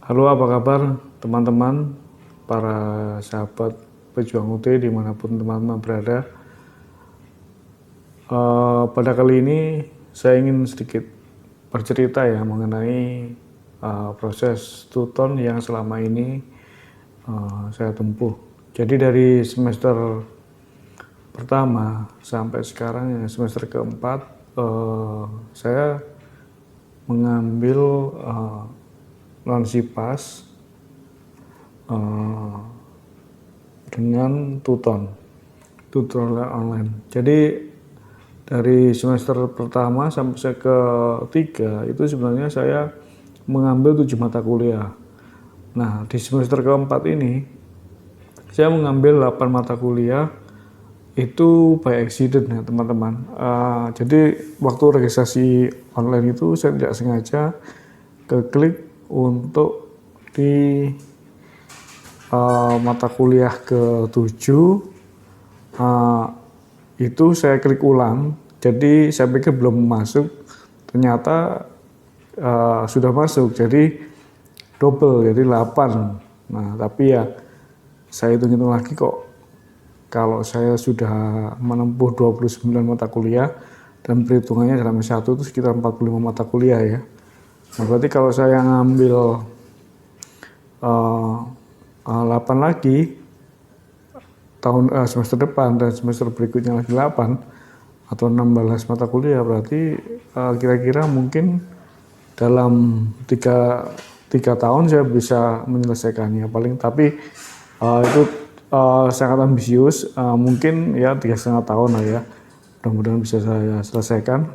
Halo, apa kabar teman-teman, para sahabat pejuang UT dimanapun teman-teman berada. Pada kali ini saya ingin sedikit bercerita ya mengenai proses tuton yang selama ini saya tempuh. Jadi dari semester pertama sampai sekarang ya semester keempat, saya mengambil non-SIPAS dengan tutorial online. Jadi dari semester pertama sampai ketiga itu sebenarnya saya mengambil 7 mata kuliah. Nah, di semester keempat ini saya mengambil 8 mata kuliah itu by accident ya teman-teman. Jadi waktu registrasi online itu saya tidak sengaja keklik untuk di mata kuliah ke-7 itu saya klik ulang. Jadi saya pikir belum masuk, ternyata sudah masuk. Jadi double, jadi 8. Nah, tapi ya saya hitung-hitung lagi kok, kalau saya sudah menempuh 29 mata kuliah dan perhitungannya dalam S1 itu sekitar 45 mata kuliah ya. Nah, berarti kalau saya ngambil 8 lagi tahun semester depan dan semester berikutnya lagi 8 atau 16 mata kuliah, berarti kira-kira mungkin dalam 3 tahun saya bisa menyelesaikannya paling, tapi itu sangat ambisius, mungkin ya 3,5 tahun lah ya, mudah-mudahan bisa saya selesaikan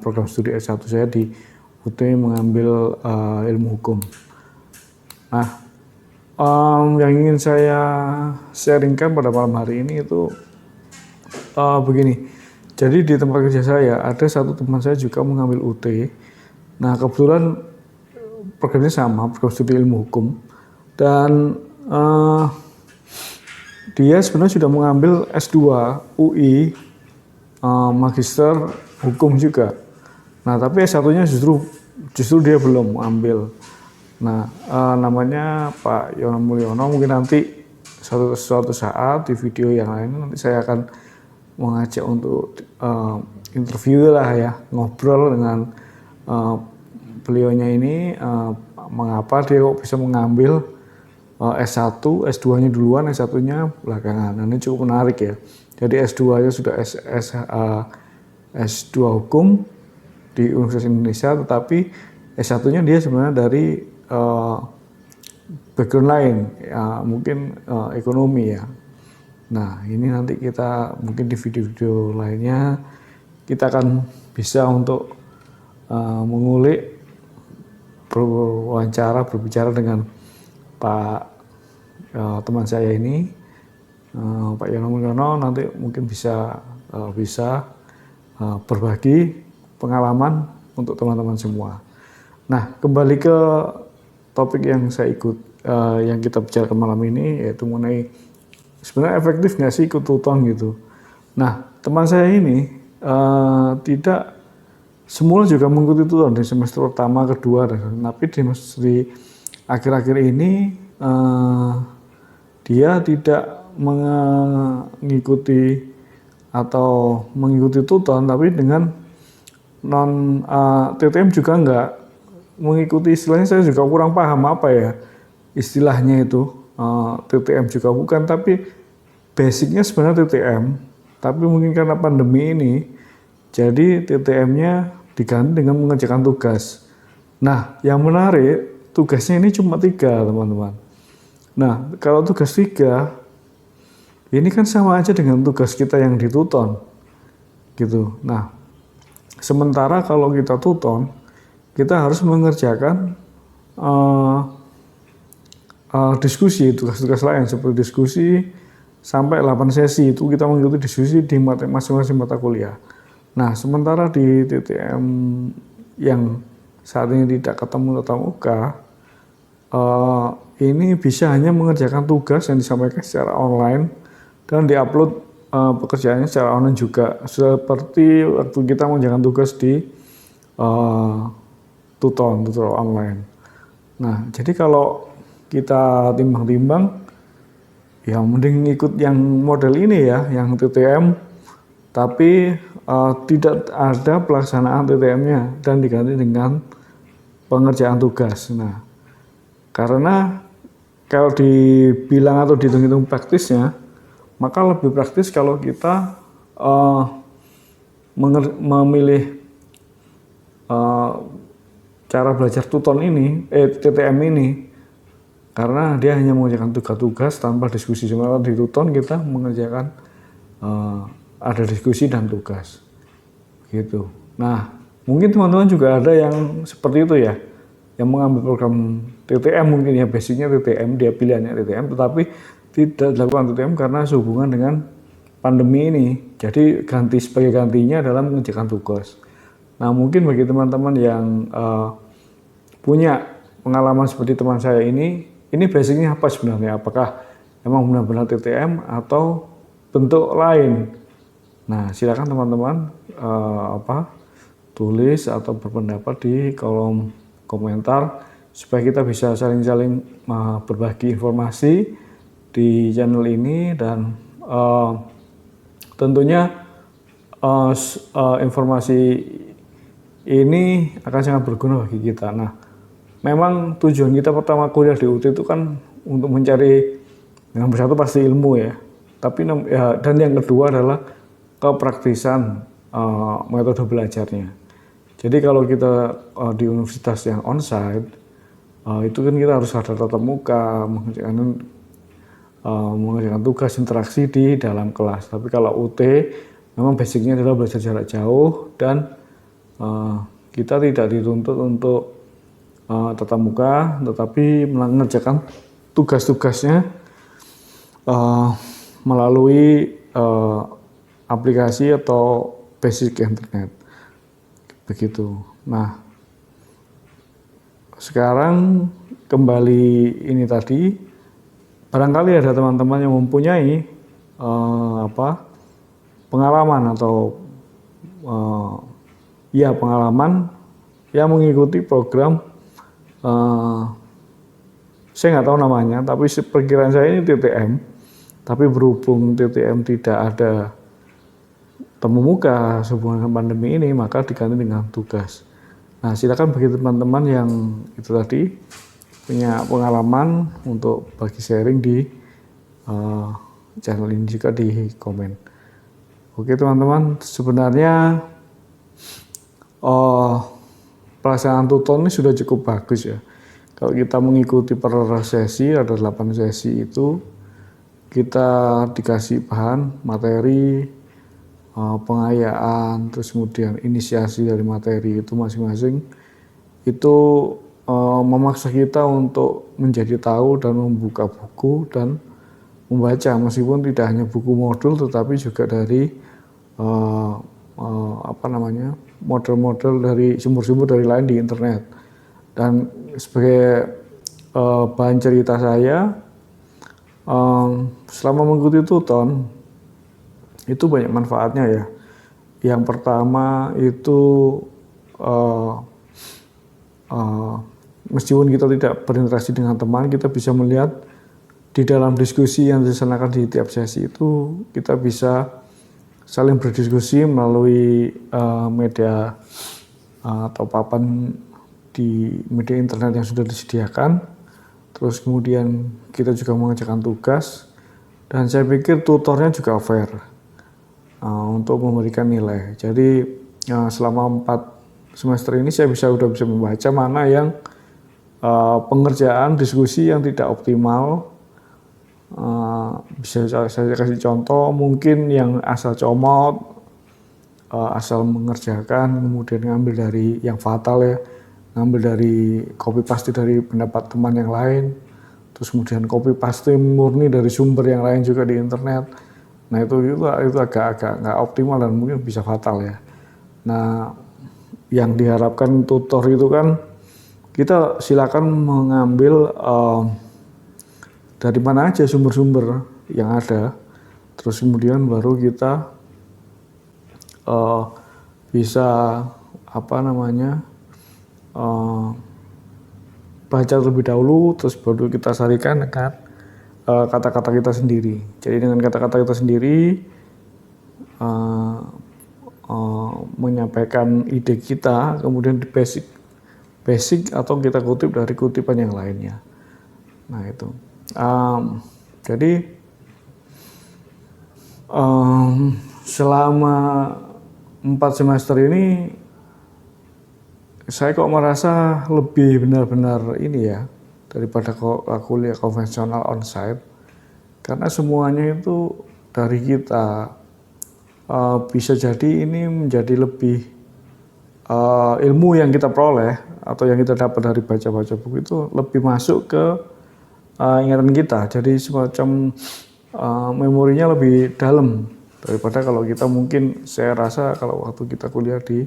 program studi S1 saya di UT mengambil ilmu hukum. Nah, yang ingin saya sharingkan pada malam hari ini itu begini. Jadi di tempat kerja saya ada satu teman saya juga mengambil UT. Nah, kebetulan programnya sama, program studi ilmu hukum, dan dia sebenarnya sudah mengambil S2 UI Magister Hukum juga. Nah, tapi S1-nya justru dia belum ambil. Nah, namanya Pak Yono Mulyono. Mungkin nanti suatu saat di video yang lain nanti saya akan mengajak untuk interview lah ya, ngobrol dengan beliaunya ini, mengapa dia kok bisa mengambil S1, S2-nya duluan, S1-nya belakangan. Nah, ini cukup menarik ya. Jadi S2-nya sudah S2 Hukum di Universitas Indonesia, tetapi S1-nya dia sebenarnya dari background lain, ya, mungkin ekonomi ya. Nah, ini nanti kita mungkin di video-video lainnya kita akan bisa untuk mengulik, berbicara dengan Pak teman saya ini, Pak Yono Mulyono, nanti mungkin bisa berbagi pengalaman untuk teman-teman semua. Nah, kembali ke topik yang yang kita bicarakan malam ini, yaitu mengenai sebenarnya efektif nggak sih ikut tuton gitu. Nah, teman saya ini tidak semula juga mengikuti tuton di semester pertama, kedua, tapi di akhir-akhir ini dia tidak mengikuti tuton, tapi dengan non TTM juga enggak mengikuti. Istilahnya saya juga kurang paham apa ya istilahnya itu, TTM juga bukan, tapi basicnya sebenarnya TTM, tapi mungkin karena pandemi ini jadi TTM-nya diganti dengan mengerjakan tugas. Nah, yang menarik, tugasnya ini cuma 3 teman-teman. Nah, kalau tugas 3 ini kan sama aja dengan tugas kita yang dituton gitu. Nah, sementara kalau kita tuton, kita harus mengerjakan diskusi, tugas-tugas lain seperti diskusi sampai 8 sesi, itu kita mengikuti diskusi di masing-masing mata kuliah. Nah, sementara di TTM yang saat ini tidak ketemu tatap muka, ini bisa hanya mengerjakan tugas yang disampaikan secara online dan diupload pekerjaannya secara online juga, seperti waktu kita mengerjakan tugas di tutorial online. Nah, jadi kalau kita timbang-timbang, ya mending ikut yang model ini ya, yang TTM, tapi tidak ada pelaksanaan TTM-nya dan diganti dengan pengerjaan tugas. Nah, karena kalau dibilang atau dihitung-hitung praktisnya, maka lebih praktis kalau kita memilih cara belajar Tuton ini, TTM ini, karena dia hanya mengerjakan tugas-tugas tanpa diskusi. Sementara di Tuton kita mengerjakan ada diskusi dan tugas, gitu. Nah, mungkin teman-teman juga ada yang seperti itu ya, yang mengambil program TTM mungkin ya, basicnya TTM, dia pilihannya TTM, tetapi tidak dilakukan TTM karena sehubungan dengan pandemi ini. Jadi sebagai gantinya adalah mengerjakan tugas. Nah, mungkin bagi teman-teman yang punya pengalaman seperti teman saya ini basicnya apa sebenarnya? Apakah emang benar-benar TTM atau bentuk lain? Nah, silakan teman-teman tulis atau berpendapat di kolom komentar supaya kita bisa saling-saling berbagi informasi di channel ini, dan tentunya informasi ini akan sangat berguna bagi kita. Nah, memang tujuan kita pertama kuliah di UT itu kan untuk mencari, yang bersatu pasti ilmu ya, tapi ya, dan yang kedua adalah kepraktisan metode belajarnya. Jadi kalau kita di universitas yang onsite, itu kan kita harus ada tatap muka, mengerjakan tugas, interaksi di dalam kelas. Tapi kalau UT memang basicnya adalah belajar jarak jauh, dan kita tidak dituntut untuk tatap muka, tetapi mengerjakan tugas-tugasnya melalui aplikasi atau basic internet, begitu. Nah, sekarang kembali ini tadi, barangkali ada teman-teman yang mempunyai pengalaman atau pengalaman yang mengikuti program, saya nggak tahu namanya, tapi perkiraan saya ini TTM, tapi berhubung TTM tidak ada temu muka sehubungan dengan pandemi ini, maka diganti dengan tugas. Nah, silakan bagi teman-teman yang itu tadi punya pengalaman untuk bagi sharing di channel ini juga di komen. Oke teman-teman, sebenarnya pelaksanaan Tuton ini sudah cukup bagus ya. Kalau kita mengikuti per sesi, ada 8 sesi itu, kita dikasih bahan, materi, pengayaan, terus kemudian inisiasi dari materi itu masing-masing, itu memaksa kita untuk menjadi tahu dan membuka buku dan membaca, meskipun tidak hanya buku modul tetapi juga dari model-model dari sumber-sumber dari lain di internet. Dan sebagai bahan cerita saya, selama mengikuti Tuton itu banyak manfaatnya ya. Yang pertama itu meskipun kita tidak berinteraksi dengan teman, kita bisa melihat di dalam diskusi yang dilaksanakan di tiap sesi itu, kita bisa saling berdiskusi melalui media atau papan di media internet yang sudah disediakan. Terus kemudian kita juga mengerjakan tugas, dan saya pikir tutornya juga fair untuk memberikan nilai. Jadi selama 4 semester ini saya sudah bisa membaca mana yang pengerjaan diskusi yang tidak optimal. Bisa saya kasih contoh, mungkin yang asal comot, asal mengerjakan, kemudian ngambil dari yang fatal ya, ngambil dari copy paste dari pendapat teman yang lain, terus kemudian copy paste murni dari sumber yang lain juga di internet. Nah itu agak nggak optimal dan mungkin bisa fatal ya. Nah yang diharapkan tutor itu kan kita silakan mengambil dari mana aja sumber-sumber yang ada, terus kemudian baru kita bisa baca terlebih dahulu, terus baru kita sarikan dengan kata-kata kita sendiri. Jadi dengan kata-kata kita sendiri menyampaikan ide kita, kemudian di basic atau kita kutip dari kutipan yang lainnya. Nah itu. Jadi selama 4 semester ini saya kok merasa lebih benar-benar ini ya daripada kuliah konvensional onsite, karena semuanya itu dari kita. Bisa jadi ini menjadi lebih ilmu yang kita peroleh atau yang kita dapat dari baca-baca buku itu lebih masuk ke ingatan kita, jadi semacam memorinya lebih dalam daripada kalau kita mungkin, saya rasa kalau waktu kita kuliah di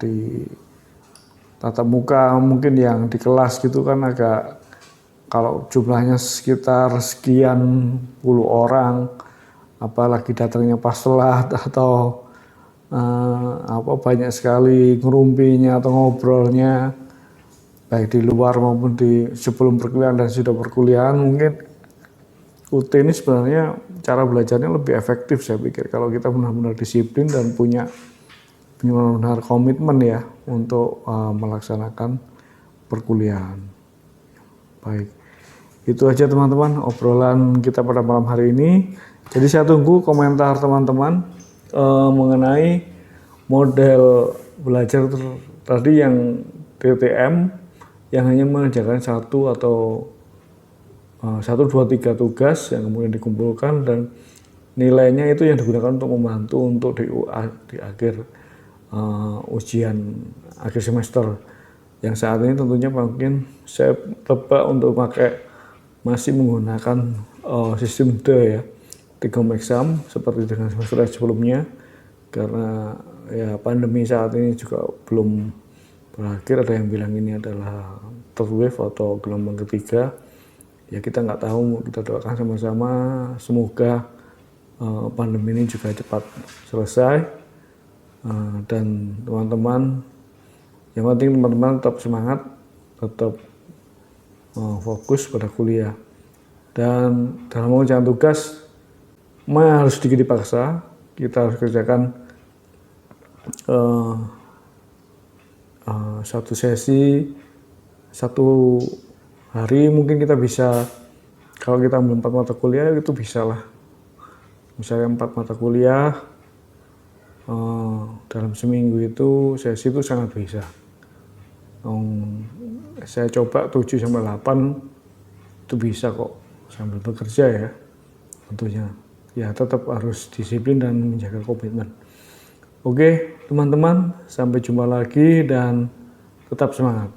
di tatap muka mungkin yang di kelas gitu kan agak, kalau jumlahnya sekitar sekian puluh orang, apalagi datangnya pas telat atau banyak sekali ngerumpinya atau ngobrolnya baik di luar maupun di sebelum perkuliahan dan sudah perkuliahan, mungkin UT ini sebenarnya cara belajarnya lebih efektif saya pikir kalau kita benar-benar disiplin dan punya benar-benar komitmen ya untuk melaksanakan perkuliahan. Baik, itu aja teman-teman obrolan kita pada malam hari ini. Jadi saya tunggu komentar teman-teman mengenai model belajar tadi yang TTM yang hanya mengerjakan 1 atau 1, 2, 3 tugas yang kemudian dikumpulkan dan nilainya itu yang digunakan untuk membantu untuk di akhir ujian akhir semester. Yang saat ini tentunya mungkin saya tebak untuk masih menggunakan sistem D ya, take home exam seperti dengan semester sebelumnya, karena ya pandemi saat ini juga belum berakhir. Ada yang bilang ini adalah third wave atau gelombang ketiga, ya kita nggak tahu. Kita doakan sama-sama semoga pandemi ini juga cepat selesai, dan teman-teman, yang penting teman-teman tetap semangat, tetap fokus pada kuliah, dan dalam mengerjakan tugas harus sedikit dipaksa. Kita harus kerjakan satu sesi, satu hari mungkin kita bisa, kalau kita ambil 4 mata kuliah itu bisa lah, misalnya 4 mata kuliah dalam seminggu itu sesi itu sangat bisa. Saya coba 7-8 itu bisa kok sambil bekerja ya, tentunya ya tetap harus disiplin dan menjaga komitmen. Oke teman-teman, sampai jumpa lagi dan tetap semangat.